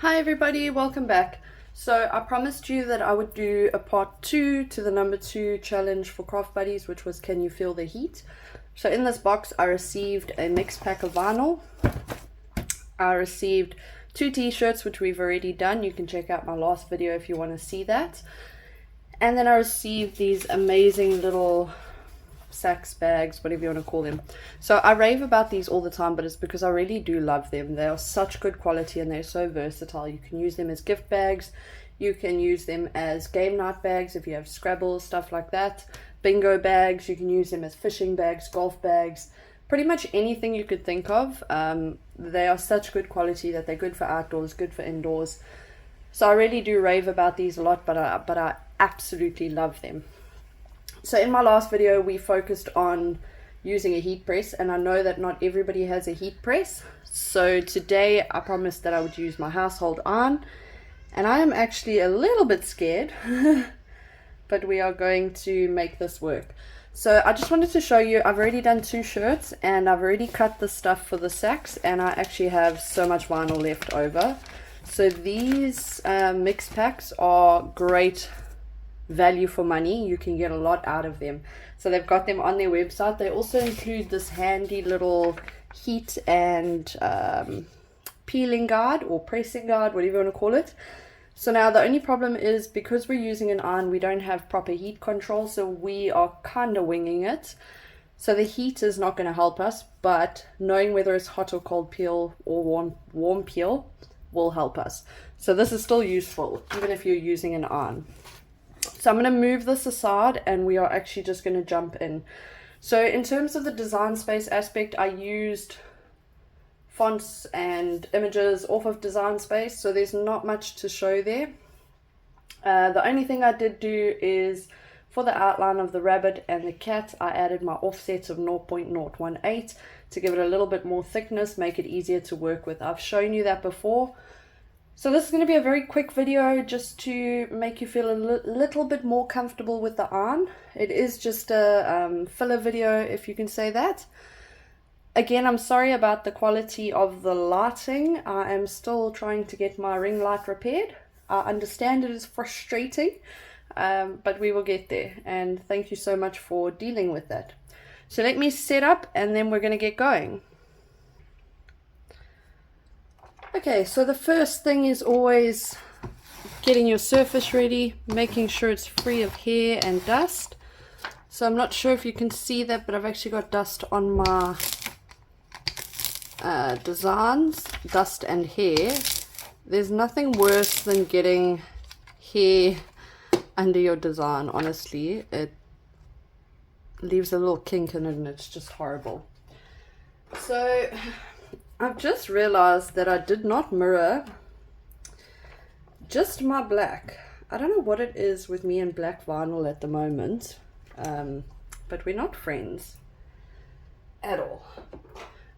Hi everybody, welcome back. So I promised you that I would do a part 2 to the number 2 challenge for Craft Buddies, which was Can You Feel the Heat? So in this box I received a mixed pack of vinyl. I received 2 t-shirts, which we've already done. You can check out my last video if you want to see that. And then I received these amazing little sacks, bags, whatever you want to call them. So I rave about these all the time, but it's because I really do love them. They are such good quality and they're so versatile. You can use them as gift bags, you can use them as game night bags if you have Scrabble, stuff like that, bingo bags, you can use them as fishing bags, golf bags, pretty much anything you could think of. They are such good quality that they're good for outdoors, good for indoors. So I really do rave about these a lot, but I absolutely love them. So in my last video we focused on using a heat press, and I know that not everybody has a heat press. So today I promised that I would use my household iron, and I am actually a little bit scared but we are going to make this work. So I just wanted to show you, I've already done 2 shirts and I've already cut the stuff for the sacks, and I actually have so much vinyl left over. So these mix packs are great value for money. You can get a lot out of them. So they've got them on their website. They also include this handy little heat and peeling guard or pressing guard, whatever you want to call it. So now the only problem is, because we're using an iron, we don't have proper heat control, so we are kind of winging it. So the heat is not going to help us, but knowing whether it's hot or cold peel or warm peel will help us. So this is still useful even if you're using an iron. So I'm going to move this aside and we are actually just going to jump in. So in terms of the design space aspect, I used fonts and images off of Design Space, so there's not much to show there. The only thing I did do is, for the outline of the rabbit and the cat, I added my offsets of 0.018 to give it a little bit more thickness, make it easier to work with. I've shown you that before. So this is going to be a very quick video just to make you feel a little bit more comfortable with the iron. It is just a filler video, if you can say that. Again, I'm sorry about the quality of the lighting. I am still trying to get my ring light repaired. I understand it is frustrating, but we will get there. And thank you so much for dealing with that. So let me set up and then we're going to get going. Okay, so the first thing is always getting your surface ready, making sure it's free of hair and dust. So I'm not sure if you can see that, but I've actually got dust on my designs, dust and hair. There's nothing worse than getting hair under your design, honestly. It leaves a little kink in it and it's just horrible. So I've just realized that I did not mirror just my black. I don't know what it is with me and black vinyl at the moment, but we're not friends at all.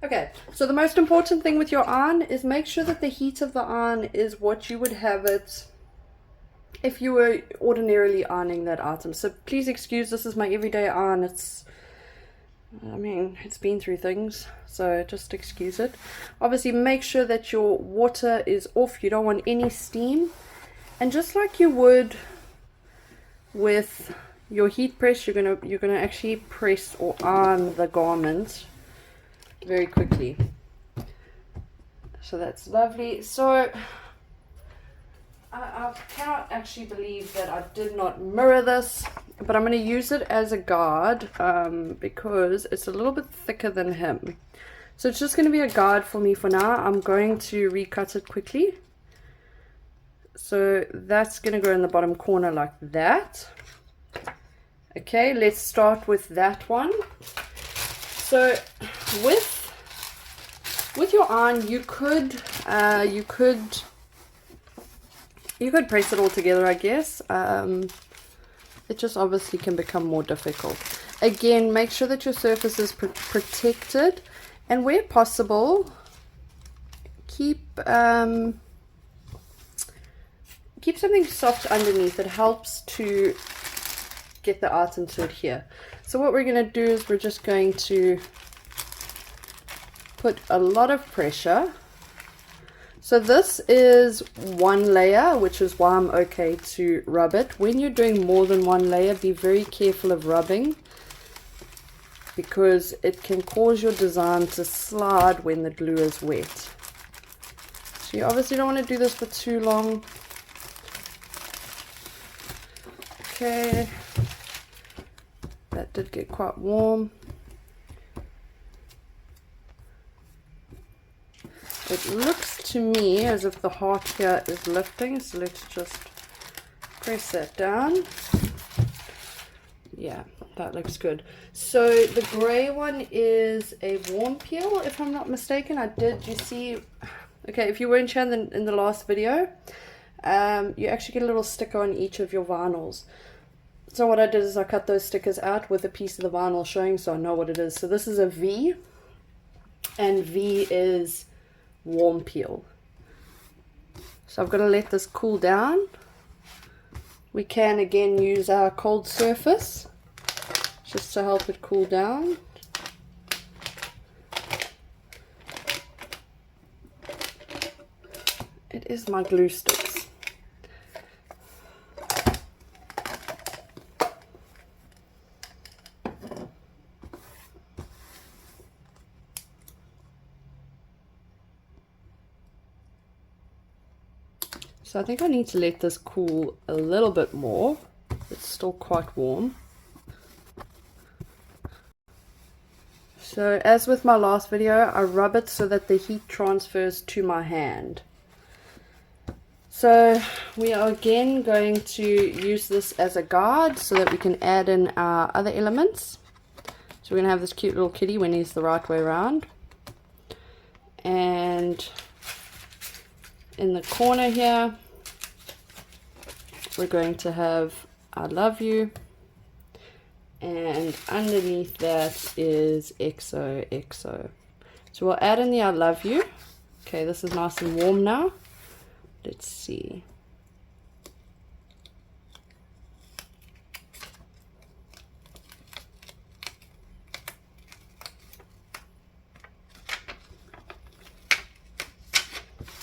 Okay, so the most important thing with your iron is make sure that the heat of the iron is what you would have it if you were ordinarily ironing that item. So please excuse, this is my everyday iron. It's been through things, so just excuse it. Obviously make sure that your water is off. You don't want any steam. And just like you would with your heat press, you're gonna actually press or iron the garment very quickly. So that's lovely. So I cannot actually believe that I did not mirror this, but I'm going to use it as a guard because it's a little bit thicker than him. So it's just going to be a guard for me for now. I'm going to recut it quickly. So that's going to go in the bottom corner like that. Okay, let's start with that one. So with your iron, you could press it all together, I guess. It just obviously can become more difficult. Again, make sure that your surface is protected, and where possible, keep something soft underneath. It helps to get the item to adhere. So what we're going to do is we're just going to put a lot of pressure. So this is one layer, which is why I'm okay to rub it. When you're doing more than one layer, be very careful of rubbing, because it can cause your design to slide when the glue is wet. So you obviously don't want to do this for too long. Okay, that did get quite warm. It looks to me as if the heart here is lifting, so let's just press that down. Yeah, that looks good. So the grey one is a warm peel, if I'm not mistaken. You see, okay, if you weren't here in the last video, you actually get a little sticker on each of your vinyls. So what I did is I cut those stickers out with a piece of the vinyl showing, so I know what it is. So this is a V, and V is warm peel. So I've got to let this cool down. We can again use our cold surface just to help it cool down. It is my glue sticks. So I think I need to let this cool a little bit more. It's still quite warm. So as with my last video, I rub it so that the heat transfers to my hand. So we are again going to use this as a guide so that we can add in our other elements. So we're going to have this cute little kitty when he's the right way around. And in the corner here, we're going to have I love you, and underneath that is XOXO. So we'll add in the I love you. Okay, this is nice and warm now. Let's see.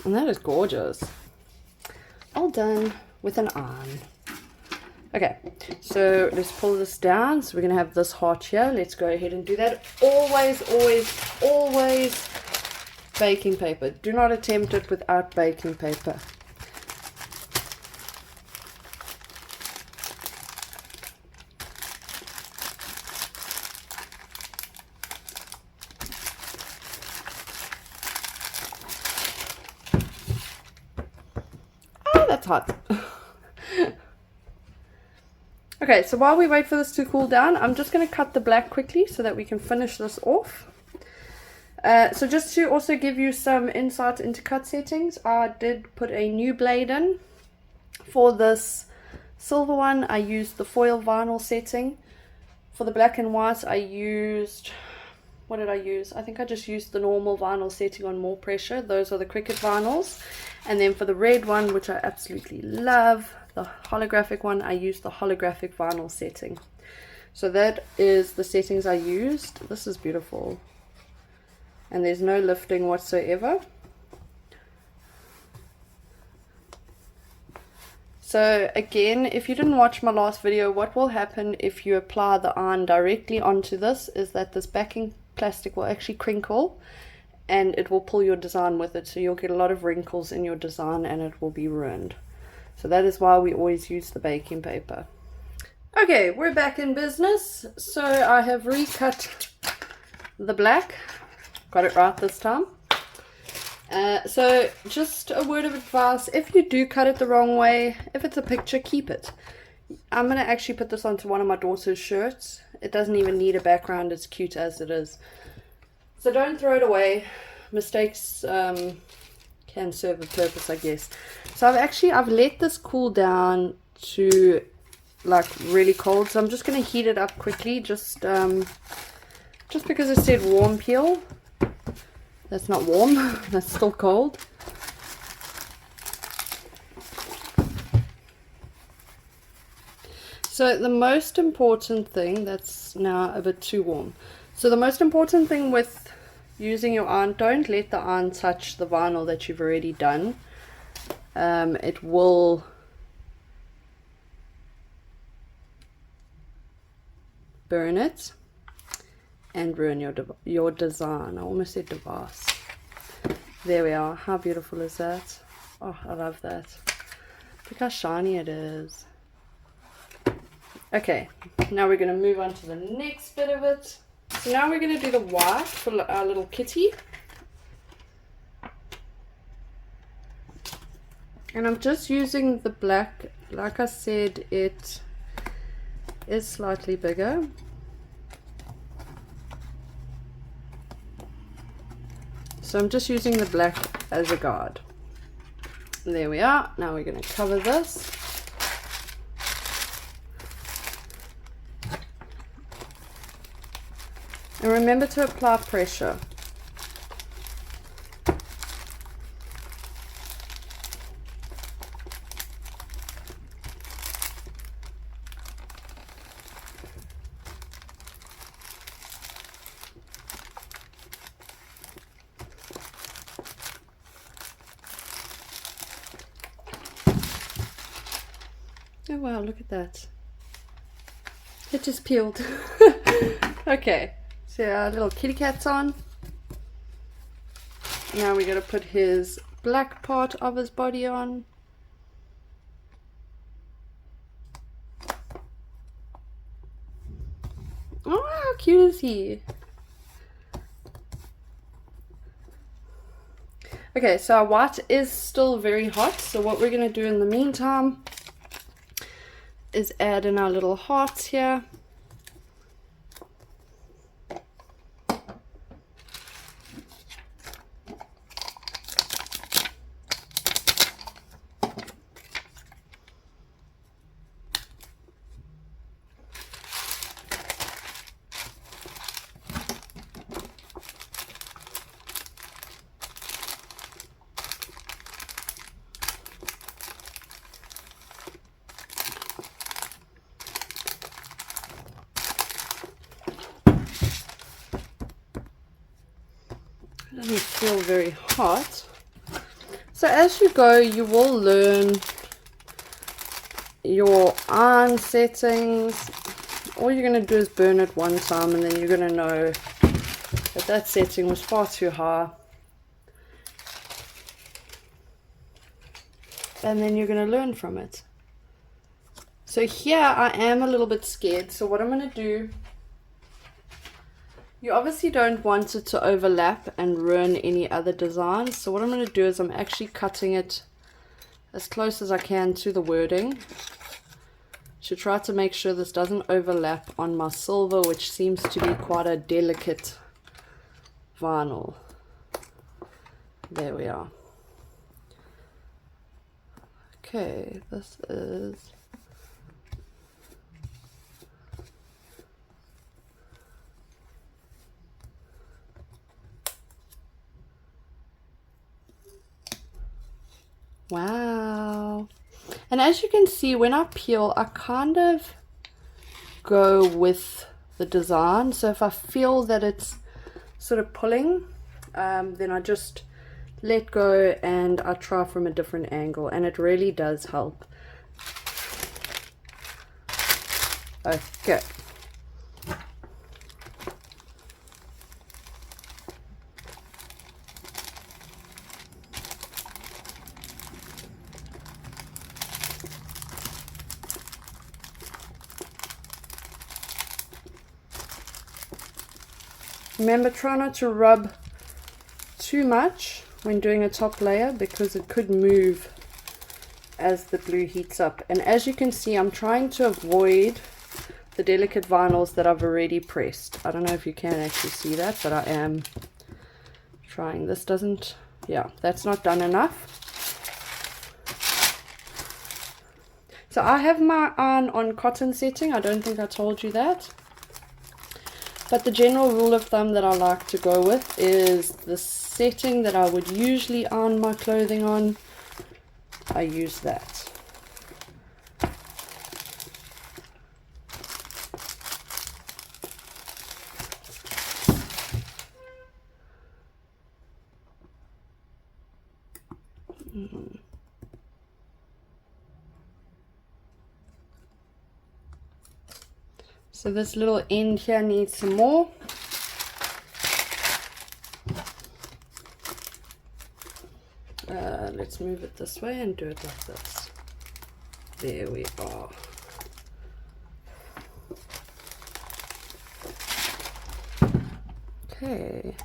And that is gorgeous. All done with an iron. Okay, so let's pull this down. So we're going to have this heart here. Let's go ahead and do that. Always, always, always baking paper. Do not attempt it without baking paper. Oh, that's hot. Okay, so while we wait for this to cool down, I'm just going to cut the black quickly so that we can finish this off. So just to also give you some insight into cut settings, I did put a new blade in. For this silver one, I used the foil vinyl setting. For the black and white, I used, what did I use? I think I just used the normal vinyl setting on more pressure. Those are the Cricut vinyls. And then for the red one, which I absolutely love, the holographic one, I used the holographic vinyl setting. So that is the settings I used. This is beautiful. And there's no lifting whatsoever. So again, if you didn't watch my last video, what will happen if you apply the iron directly onto this is that this backing plastic will actually crinkle and it will pull your design with it. So you'll get a lot of wrinkles in your design and it will be ruined. So that is why we always use the baking paper. Okay, we're back in business. So I have recut the black. Got it right this time. So just a word of advice, if you do cut it the wrong way, if it's a picture, keep it. I'm going to actually put this onto one of my daughter's shirts. It doesn't even need a background, it's cute as it is. So don't throw it away. Mistakes can serve a purpose, I guess. So I've let this cool down to like really cold, so I'm just going to heat it up quickly, just because it said warm peel. That's not warm, that's still cold. So the most important thing, that's now a bit too warm. So the most important thing with using your iron, don't let the iron touch the vinyl that you've already done. It will burn it and ruin your design. I almost said device. There we are. How beautiful is that? Oh, I love that. Look how shiny it is. Okay, now we're going to move on to the next bit of it. So now we're going to do the white for our little kitty. And I'm just using the black. Like I said, it is slightly bigger. So I'm just using the black as a guide. There we are. Now we're going to cover this. And remember to apply pressure. Oh wow, look at that. It just peeled. Okay, so our little kitty cat's on. Now we're going to put his black part of his body on. Oh, how cute is he? Okay, so our white is still very hot. So what we're going to do in the meantime is add in our little hearts here. It doesn't feel very hot. So as you go, you will learn your iron settings. All you're going to do is burn it one time, and then you're going to know that that setting was far too high. And then you're going to learn from it. So here I am a little bit scared. So what I'm going to do, you obviously don't want it to overlap and ruin any other designs. So what I'm going to do is I'm actually cutting it as close as I can to the wording to try to make sure this doesn't overlap on my silver, which seems to be quite a delicate vinyl. There we are. Okay, this is wow. And as you can see, when I peel, I kind of go with the design. So if I feel that it's sort of pulling, then I just let go and I try from a different angle, and it really does help. Okay. Remember, try not to rub too much when doing a top layer, because it could move as the glue heats up. And as you can see, I'm trying to avoid the delicate vinyls that I've already pressed. I don't know if you can actually see that, but I am trying. This doesn't, yeah, that's not done enough. So I have my iron on cotton setting. I don't think I told you that. But the general rule of thumb that I like to go with is the setting that I would usually iron my clothing on. I use that. So this little end here needs some more. Let's move it this way and do it like this. There we are. Okay.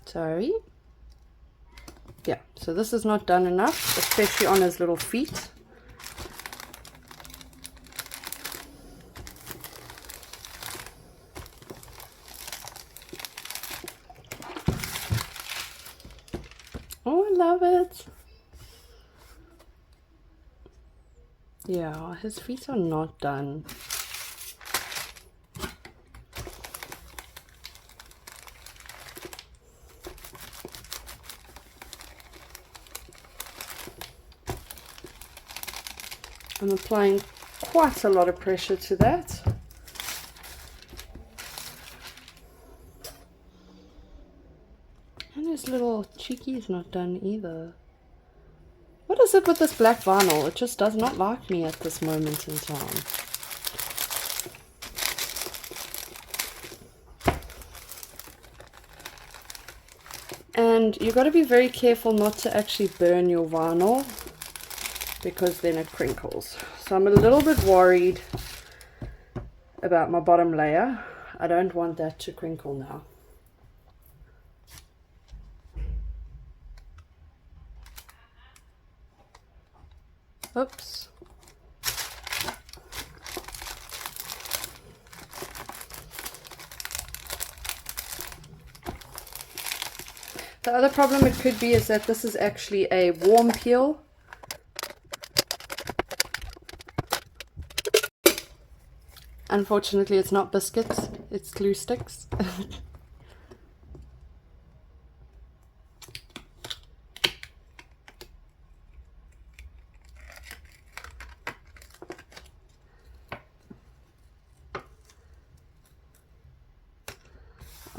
Sorry. Yeah, so this is not done enough, especially on his little feet. Oh, I love it. Yeah, his feet are not done. I'm applying quite a lot of pressure to that. And his little cheeky is not done either. What is it with this black vinyl? It just does not like me at this moment in time. And you've got to be very careful not to actually burn your vinyl, because then it crinkles. So I'm a little bit worried about my bottom layer. I don't want that to crinkle now. Oops. The other problem it could be is that this is actually a warm peel. Unfortunately, it's not biscuits, it's glue sticks.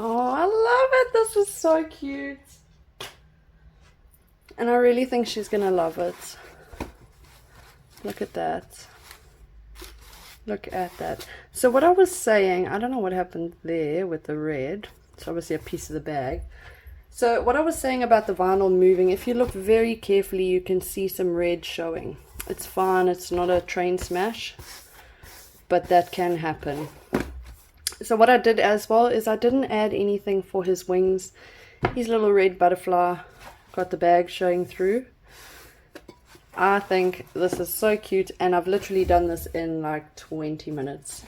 Oh, I love it. This is so cute. And I really think she's gonna love it. Look at that. Look at that. So what I was saying, I don't know what happened there with the red. It's obviously a piece of the bag. So what I was saying about the vinyl moving, if you look very carefully, you can see some red showing. It's fine. It's not a train smash, but that can happen. So what I did as well is I didn't add anything for his wings. His little red butterfly got the bag showing through. I think this is so cute, and I've literally done this in like 20 minutes.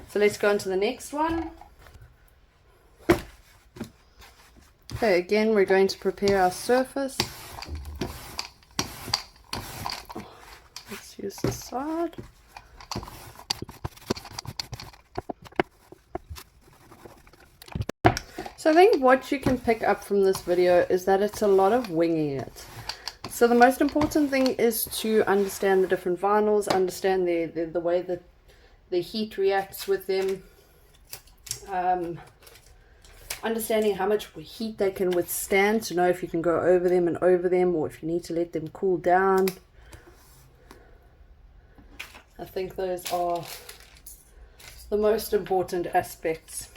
So let's go on to the next one. Okay, again we're going to prepare our surface. Let's use this side. So I think what you can pick up from this video is that it's a lot of winging it. So the most important thing is to understand the different vinyls, understand the way that the heat reacts with them, understanding how much heat they can withstand to know if you can go over them and over them, or if you need to let them cool down. I think those are the most important aspects.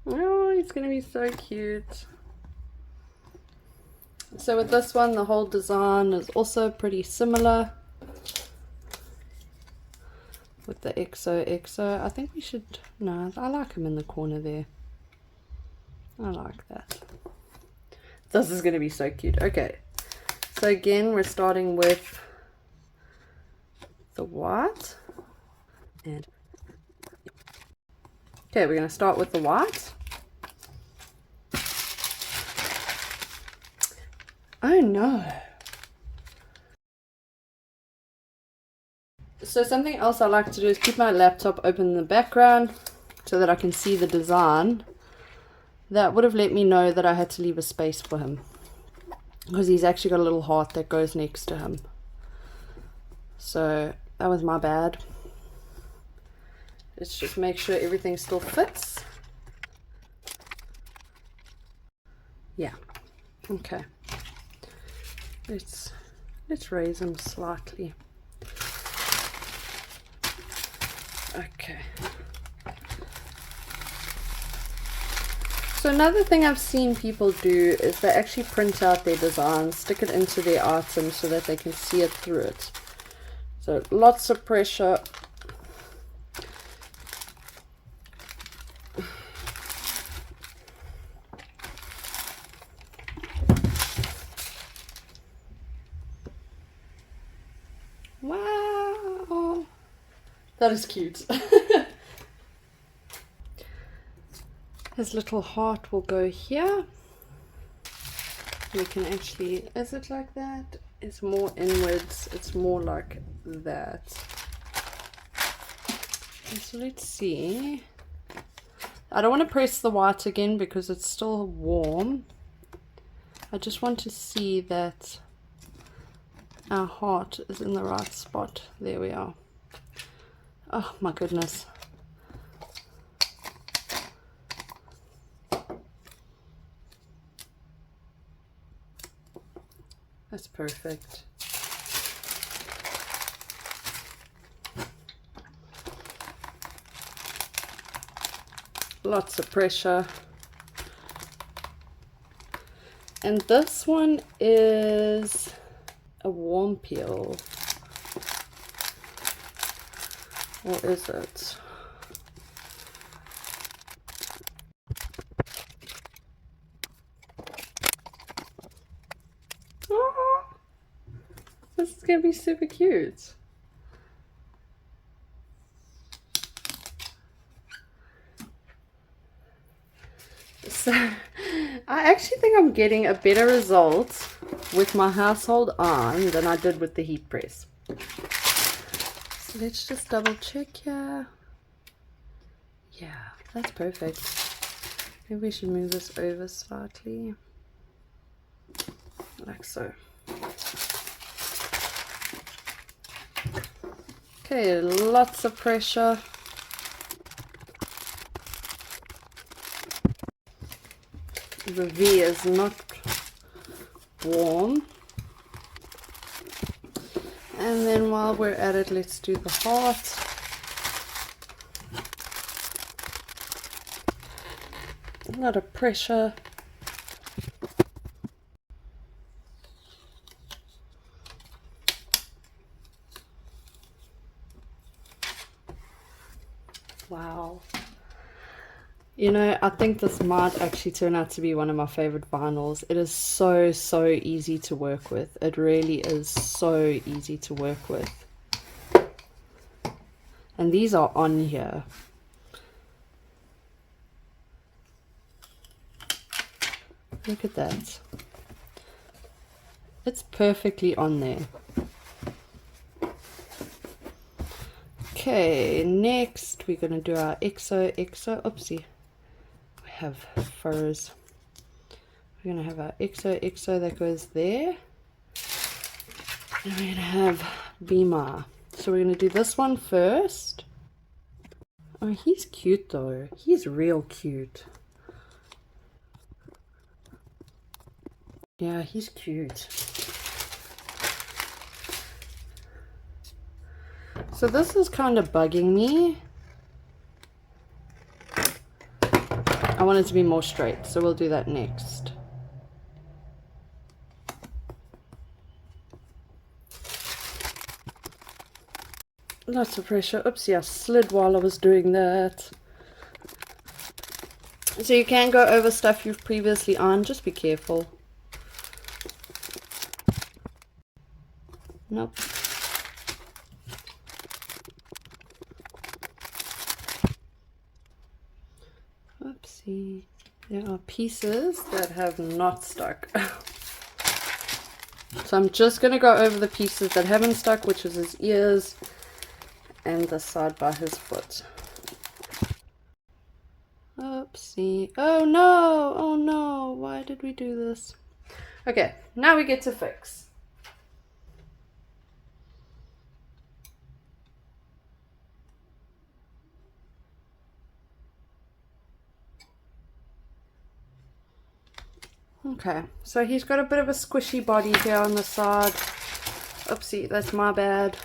Oh, it's going to be so cute. So with this one, the whole design is also pretty similar. With the XOXO, I think we should, no, I like him in the corner there. I like that. This is going to be so cute. Okay, so again, we're starting with the white. And okay, we're going to start with the white. Oh no. So something else I like to do is keep my laptop open in the background so that I can see the design. That would have let me know that I had to leave a space for him, because he's actually got a little heart that goes next to him. So that was my bad. Let's just make sure everything still fits. Yeah, okay. Let's raise them slightly. Okay. So another thing I've seen people do is they actually print out their designs, stick it into their item so that they can see it through it. So lots of pressure. Wow, that is cute. His little heart will go here. We can actually, is it like that? It's more inwards, it's more like that. So let's see. I don't want to press the white again because it's still warm. I just want to see that our heart is in the right spot. There we are. Oh my goodness. That's perfect. Lots of pressure. And this one is a warm peel. Or is it? Oh, this is gonna be super cute. So I actually think I'm getting a better result with my household iron than I did with the heat press. So let's just double check here. Yeah, that's perfect. Maybe we should move this over slightly. Like so. Okay, lots of pressure. The V is not warm. And then while we're at it, let's do the heart. A lot of pressure. Wow. You know, I think this might actually turn out to be one of my favorite vinyls. It is so easy to work with. It really is so easy to work with. And these are on here. Look at that. It's perfectly on there. Okay, next we're going to do our oopsie. We have furs. We're going to have our XO that goes there. And we're going to have Beamer. So we're going to do this one first. Oh, he's cute though. He's real cute. Yeah, he's cute. So this is kind of bugging me. I want it to be more straight, so we'll do that next. Lots of pressure. Oopsie, I slid while I was doing that. So you can go over stuff you've previously ironed, just be careful. Nope. Oopsie. There are pieces that have not stuck. So I'm just going to go over the pieces that haven't stuck, which is his ears and the side by his foot. Oopsie. Oh no! Oh no! Why did we do this? Okay, now we get to fix. Okay, so he's got a bit of a squishy body here on the side. Oopsie, that's my bad.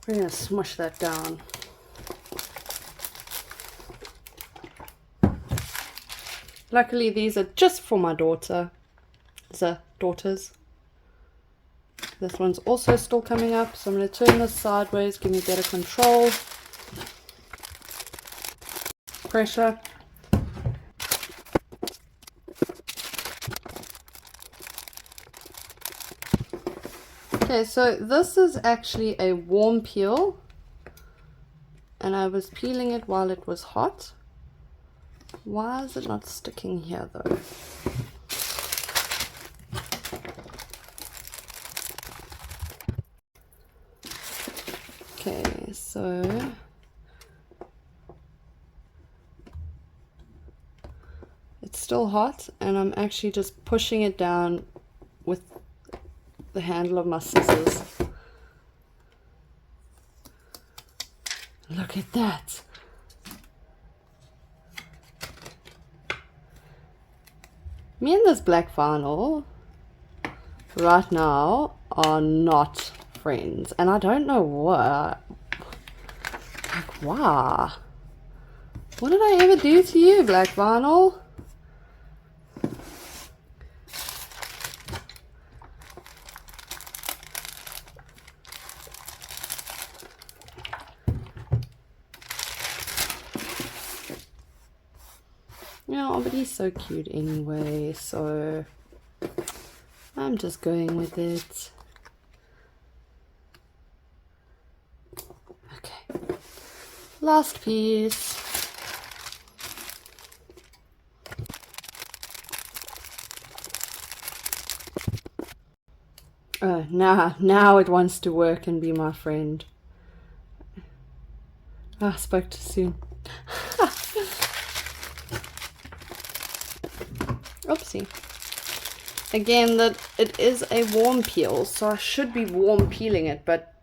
We're gonna smush that down. Luckily these are just for my daughters. This one's also still coming up, so I'm going to turn this sideways, give me better control. Pressure. Okay, so this is actually a warm peel, and I was peeling it while it was hot. Why is it not sticking here though? Okay, so it's still hot, and I'm actually just pushing it down with the handle of my scissors. Look at that. Me and this black vinyl right now are not friends, and I don't know what. Like, why? What did I ever do to you, black vinyl? Yeah, but he's so cute anyway, so I'm just going with it. Okay, last piece. Oh, now it wants to work and be my friend. I spoke too soon. Oopsie. Again, that it is a warm peel, so I should be warm peeling it, but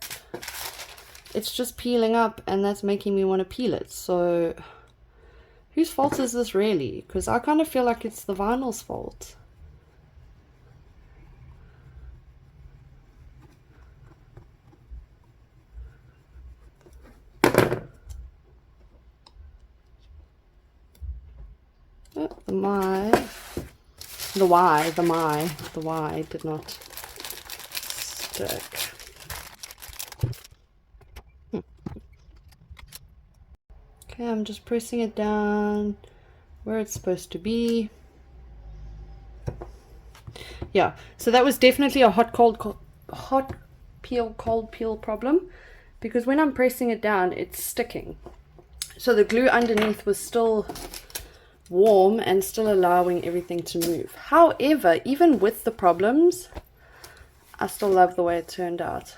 it's just peeling up, and that's making me want to peel it. So whose fault is this really? Because I kind of feel like it's the vinyl's fault. Oh, the Y did not stick. Okay, I'm just pressing it down where it's supposed to be. Yeah, so that was definitely a hot peel, cold peel problem, because when I'm pressing it down, it's sticking. So the glue underneath was still warm and still allowing everything to move. However, even with the problems, I still love the way it turned out.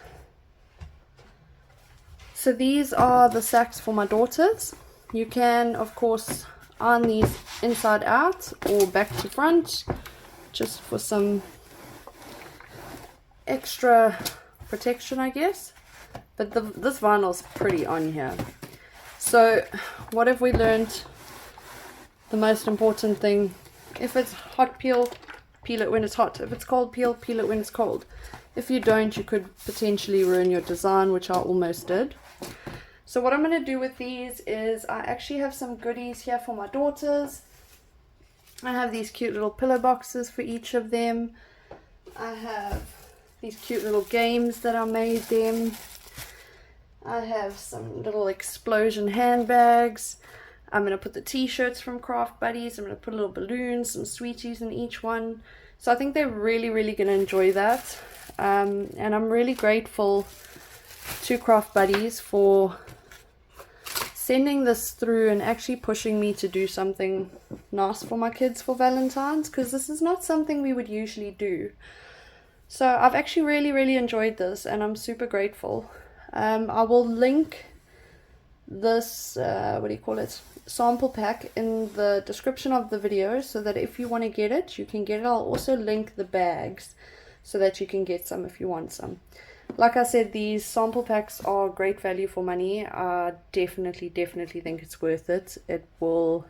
So these are the sacks for my daughters. You can, of course, iron these inside out or back to front, just for some extra protection, I guess. But this vinyl's pretty on here. So what have we learned? The most important thing: if it's hot, peel it when it's hot. If it's cold, peel it when it's cold. If you don't, you could potentially ruin your design, which I almost did. So what I'm going to do with these is, I actually have some goodies here for my daughters. I have these cute little pillow boxes for each of them. I have these cute little games that I made them. I have some little explosion handbags. I'm going to put the t-shirts from Craft Buddies. I'm going to put little balloons, some sweeties in each one. So I think they're really going to enjoy that. And I'm really grateful to Craft Buddies for sending this through and actually pushing me to do something nice for my kids for Valentine's, because this is not something we would usually do. So I've actually really enjoyed this, and I'm super grateful. I will link this sample pack in the description of the video, so that if you want to get it, you can get it. I'll also link the bags so that you can get some if you want some. Like I said, these sample packs are great value for money. I definitely think it's worth it. It will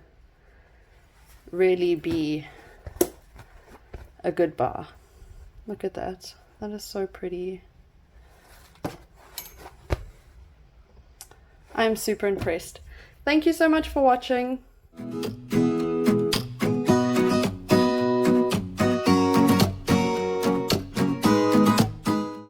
really be a good bar. Look at that. That is so pretty. I'm super impressed. Thank you so much for watching.